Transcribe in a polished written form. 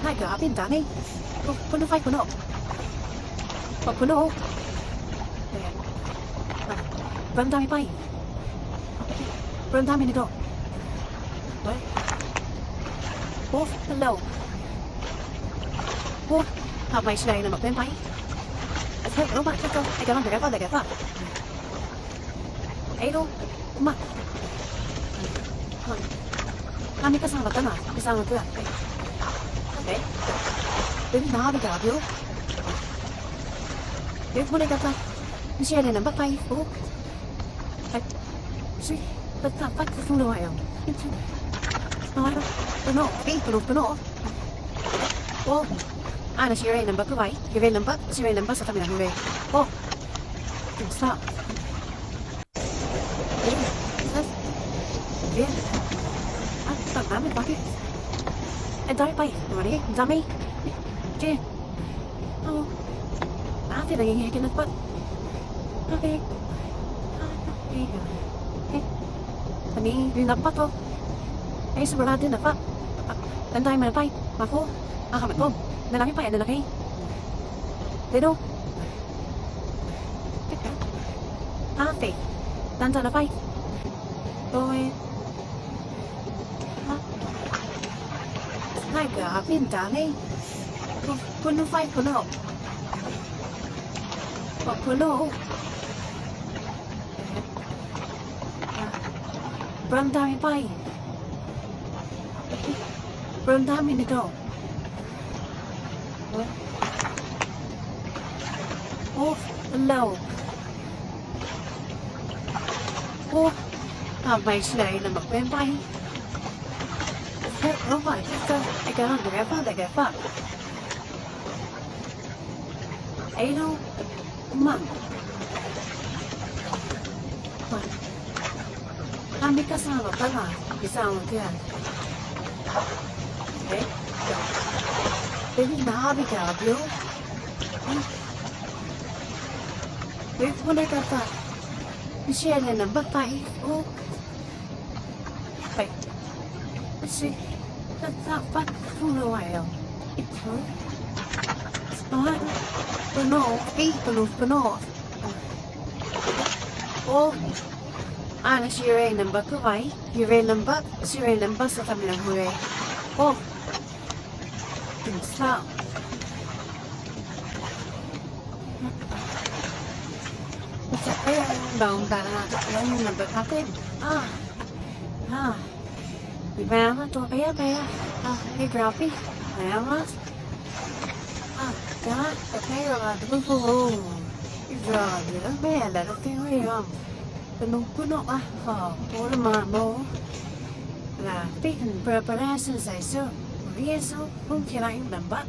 hai cả bên ta này con nó phải con nó con nó Run dami bay. Run dami nito. What? Oh, hello. Oh, học mày này là một bên bay. Thế đúng bạn, không, ai cho nó để cái phát. Ấy đâu, mà. Kami kasama ka na, kasama ka. Okay. Đến đó bây giờ biểu. Biểu muốn đây ta. Xe này là bắt tay, oh. Sì, aspetta, faccio solo io. No, no, no. Oh, ana si Ray number ko vai. Ray number, si Ray number sa kami na Ray. Oh, stop. Yeah. Tao tám mình bakit? Anh tới bay, rồi đi, dami. Chứ. Oh. Thì là nghe cái nó bắt. Okay. Ani rin dapat to. Ay sobrang din dapat. Tantay man pay. Ako. Kamay ko. Nalaki pa yan nalaki. Dito. Ate. Tanta na pay. Tôi. Hai cả bên trả này. Quân nó phai quân nó. Quân nó. Run dami bay. Run dami nito. Oh, hello. Oh, mày này là một bên bay. Thế không phải sao? Ai cả được cái phát. Ấy đâu? Mà. Kami kasama pala, isang kaya. Okay? Pwede nahabi ka, bro? Pwede mo na kata. Siya na nang batay. Oh. Okay. Kasi, dapat punawayo. Ito. Puno. Oh. Ana si Ray number ko vai. Ray number, si Ray number sa kami ng Ray. Oh. Stop. Kaya daw na yung number natin. Diba naman to? Kaya. Hey, Grappy. Kaya mas. Kaya. Okay, ito po. Grabe. Kaya, lalo kayo puno puro mo là biết hình preparation giải sơ riêng số không chỉ là những làm bắt